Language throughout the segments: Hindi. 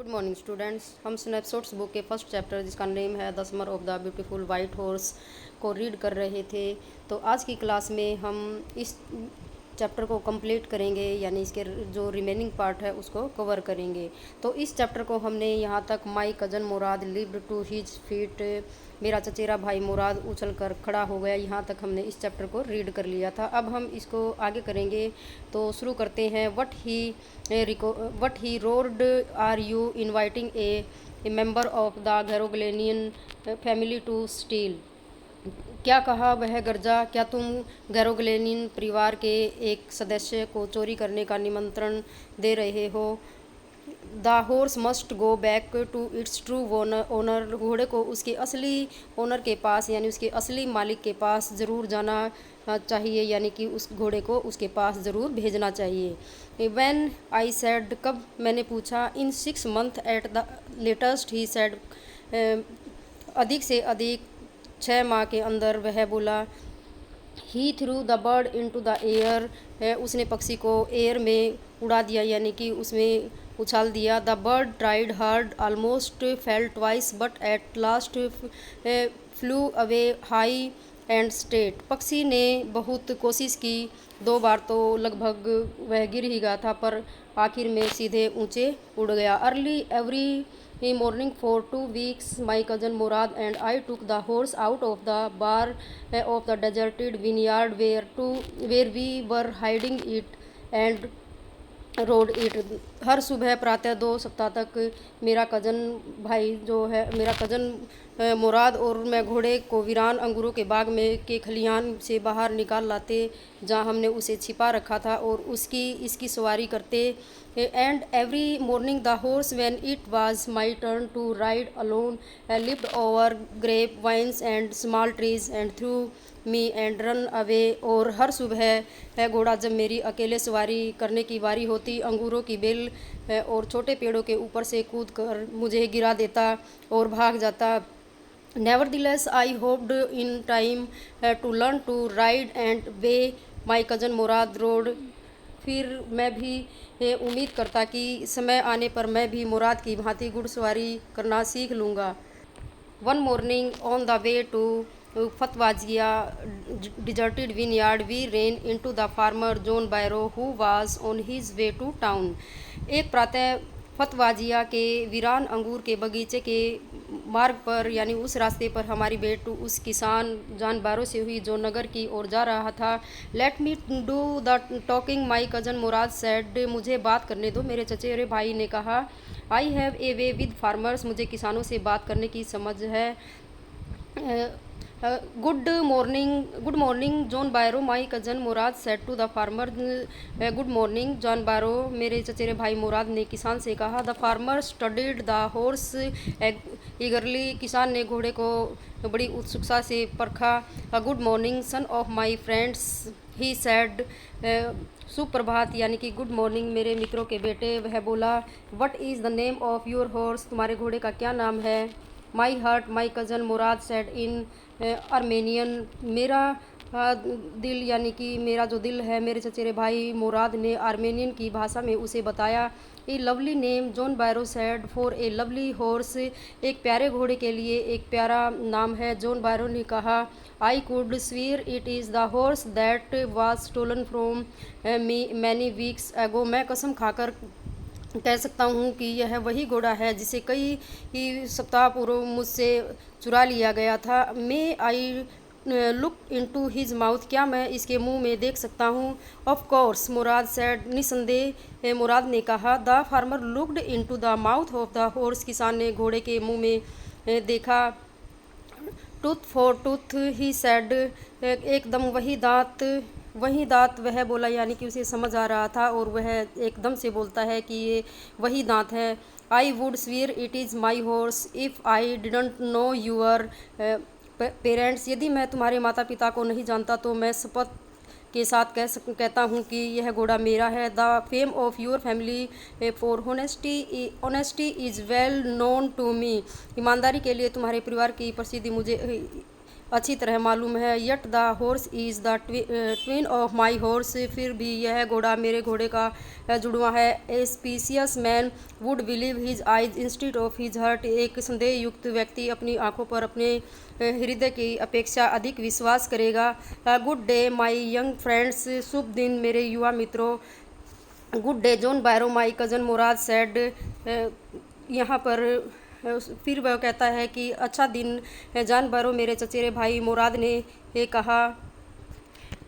Good morning students. हम स्नैपशॉट्स बुक के फर्स्ट चैप्टर जिसका नेम है the summer of the beautiful white horse को रीड कर रहे थे। तो आज की क्लास में हम इस चैप्टर को कंप्लीट करेंगे, यानी इसके जो रिमेनिंग पार्ट है उसको कवर करेंगे। तो इस चैप्टर को हमने यहाँ तक my cousin Murad lived to his feet, मेरा चचेरा भाई मुराद उछल कर खड़ा हो गया, यहाँ तक हमने इस चैप्टर को रीड कर लिया था। अब हम इसको आगे करेंगे, तो शुरू करते हैं। What he rode are you inviting a member of the Garoghlanian family to steal. क्या कहा वह गर्जा, क्या तुम गैरोग्लेनियन परिवार के एक सदस्य को चोरी करने का निमंत्रण दे रहे हो। The horse must go back to its true owner, घोड़े को उसके असली ओनर के पास यानी उसके असली मालिक के पास ज़रूर जाना चाहिए, यानी कि उस घोड़े को उसके पास ज़रूर भेजना चाहिए। व्हेन आई सेड, कब मैंने पूछा। In 6 months at the latest he said, अधिक से अधिक 6 माह के अंदर, वह बोला। He threw the bird into the air, उसने पक्षी को एयर में उड़ा दिया, यानी कि उसमें उछाल दिया। The bird tried hard, almost fail twice, but at last flu away high and state. पक्षी ने बहुत कोशिश की, 2 बार तो लगभग वह गिर ही गया था, पर आखिर में सीधे ऊंचे उड़ गया। Early every morning for 2 weeks my cousin Mourad and I took the horse out of the barn of the deserted vineyard where we were hiding it and rode it. हर सुबह प्रातः 2 सप्ताह तक मेरा कज़न मुराद और मैं घोड़े को वीरान अंगूरों के बाग में के खलिहान से बाहर निकाल लाते, जहाँ हमने उसे छिपा रखा था, और इसकी सवारी करते। And every morning the horse when it was my turn to ride alone lift over grape vines and small trees and through me and run away. और हर सुबह घोड़ा जब मेरी अकेले सवारी करने की बारी होती, अंगूरों की बेल और छोटे पेड़ों के ऊपर से कूद कर मुझे गिरा देता और भाग जाता। Nevertheless I hoped in time to learn to ride and way my cousin Mourad rode. फिर मैं भी उम्मीद करता कि समय आने पर मैं भी मुराद की भांति घुड़सवारी करना सीख लूँगा। One morning on the way to Fetvajian deserted vineyard, we ran into the farmer John Barrow who was on his way to town। एक प्रातः फतवाजिया के वीरान अंगूर के बगीचे के मार्ग पर, यानी उस रास्ते पर हमारी भेंट उस किसान जॉन बारो से हुई जो नगर की ओर जा रहा था। Let me do the talking my cousin Murad said, मुझे बात करने दो, मेरे चचेरे भाई ने कहा। आई have a way with farmers, मुझे किसानों से बात करने की समझ है। Good morning John Byro, my cousin Murad said to the farmer. Good morning John Byro, मेरे चचेरे भाई मुराद ने किसान से कहा। The farmer studied the horse eagerly, किसान ने घोड़े को बड़ी उत्सुकता से परखा। Good morning son of my friends he said, सुप्रभात यानी कि गुड मॉर्निंग मेरे मित्रों के बेटे, वह बोला। What is the name of your horse, तुम्हारे घोड़े का क्या नाम है। My heart my cousin Murad said in Armenian, मेरा दिल यानी कि मेरा जो दिल है, मेरे चचेरे भाई मुराद ने आर्मेनियन की भाषा में उसे बताया। ए लवली नेम जॉन बारो said for a lovely horse, एक प्यारे घोड़े के लिए एक प्यारा नाम है, जॉन बारो ने कहा। I could swear it is the horse that was stolen from me many weeks ago, मैं कसम खाकर कह सकता हूँ कि यह वही घोड़ा है जिसे कई सप्ताह पूर्व मुझसे चुरा लिया गया था। May I look into his mouth, क्या मैं इसके मुंह में देख सकता हूँ। ऑफ कोर्स मुराद सेड, निसंदेह मुराद ने कहा। The farmer looked into the mouth of the horse, किसान ने घोड़े के मुंह में देखा। Tooth for tooth he said, एकदम वही दांत, वह बोला, यानी कि उसे समझ आ रहा था और वह एकदम से बोलता है कि ये वही दांत है। I would severe it is my horse if I didn't know your parents, यदि मैं तुम्हारे माता पिता को नहीं जानता तो मैं शपथ के साथ कहता हूँ कि यह घोड़ा मेरा है। The fame of your family for honesty is well known to me, ईमानदारी के लिए तुम्हारे परिवार की प्रसिद्धि अच्छी तरह मालूम है। Yet the horse is the twin of my horse, फिर भी यह घोड़ा मेरे घोड़े का जुड़वा है। A specious man would believe his eyes instead of his heart, एक संदेह युक्त व्यक्ति अपनी आंखों पर अपने हृदय की अपेक्षा अधिक विश्वास करेगा। Good day my young friends, शुभ दिन मेरे युवा मित्रों। Good day John Byro my cousin Murad said, यहाँ पर फिर वह कहता है कि अच्छा दिन जॉन बैरो मेरे चचेरे भाई मुराद ने ये कहा।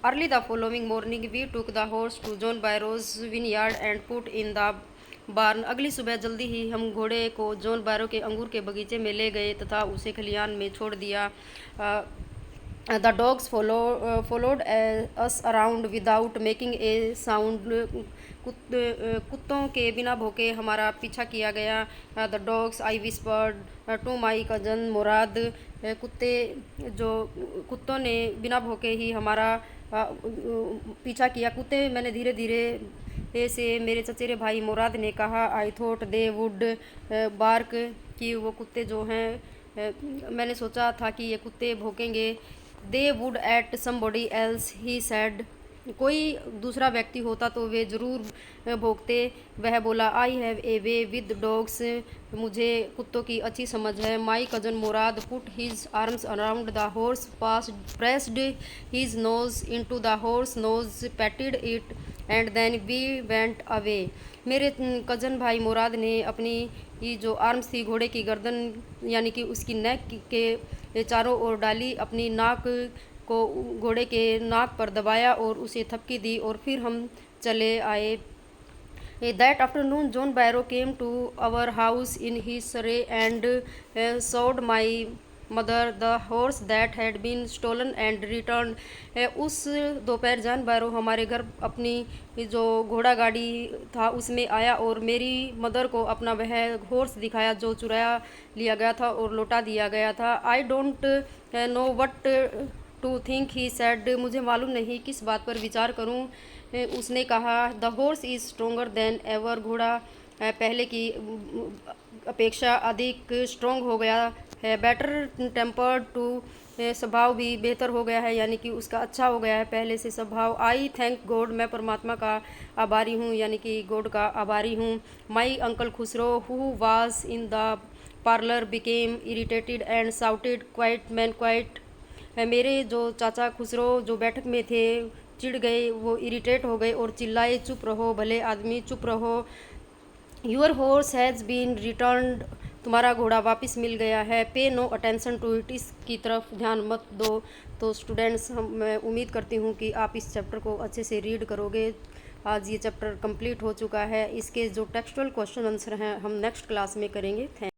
Early the following morning we took the horse to John Byro's vineyard and put in the barn, अगली सुबह जल्दी ही हम घोड़े को जॉन बैरो के अंगूर के बगीचे में ले गए तथा उसे खलियान में छोड़ दिया। The dogs followed us around without making a sound, कुत्तों के बिना भौंके हमारा पीछा किया गया। The dogs I whispered to my cousin Mourad, कुत्तों ने बिना भौंके ही हमारा पीछा किया। कुत्ते मैंने धीरे धीरे से मेरे चचेरे भाई मुराद ने कहा। I thought they would bark, कि वो कुत्ते जो हैं मैंने सोचा था कि ये कुत्ते भौंकेंगे। They would at somebody else he said, कोई दूसरा व्यक्ति होता तो वे ज़रूर भौंकते। वह बोला। I have a way with dogs, मुझे कुत्तों की अच्छी समझ है। My cousin Mourad put his arms around the horse, pressed his nose into the horse nose, petted it and then we went away. मेरे कज़न भाई मुराद ने अपनी ये जो आर्म्स थी घोड़े की गर्दन यानी कि उसकी नेक के चारों ओर डाली, अपनी नाक को घोड़े के नाक पर दबाया और उसे थपकी दी और फिर हम चले आए। That afternoon John Byro came to our house in his surrey and showed my mother the horse that had been stolen and return, उस दोपहर जॉन बैरो हमारे घर अपनी जो घोड़ा गाड़ी था उसमें आया और मेरी मदर को अपना वह हॉर्स दिखाया जो चुराया लिया गया था और लौटा दिया गया था। I don't know what to think he said, मुझे मालूम नहीं किस बात पर विचार करूं। उसने कहा। The horse is stronger then ever, घोड़ा पहले की अपेक्षा अधिक स्ट्रोंग हो गया है। बेटर टेम्पर्ड टू, स्वभाव भी बेहतर हो गया है यानी कि उसका अच्छा हो गया है पहले से स्वभाव। आई थैंक गॉड, मैं परमात्मा का आभारी हूँ यानी कि गॉड का आभारी हूँ। My uncle Khusro who was in the parlour became irritated and shouted quite man quite, मेरे जो चाचा खुसरो जो बैठक में थे चिढ़ गए, वो इरिटेट हो गए और चिल्लाए। चुप रहो भले आदमी, चुप रहो। Your horse has been returned, तुम्हारा घोड़ा वापस मिल गया है। पे नो अटेंशन टू इट, इसकी तरफ ध्यान मत दो। तो स्टूडेंट्स, मैं उम्मीद करती हूँ कि आप इस चैप्टर को अच्छे से रीड करोगे। आज ये चैप्टर कंप्लीट हो चुका है। इसके जो टेक्सचुअल क्वेश्चन आंसर हैं हम नेक्स्ट क्लास में करेंगे। थैंक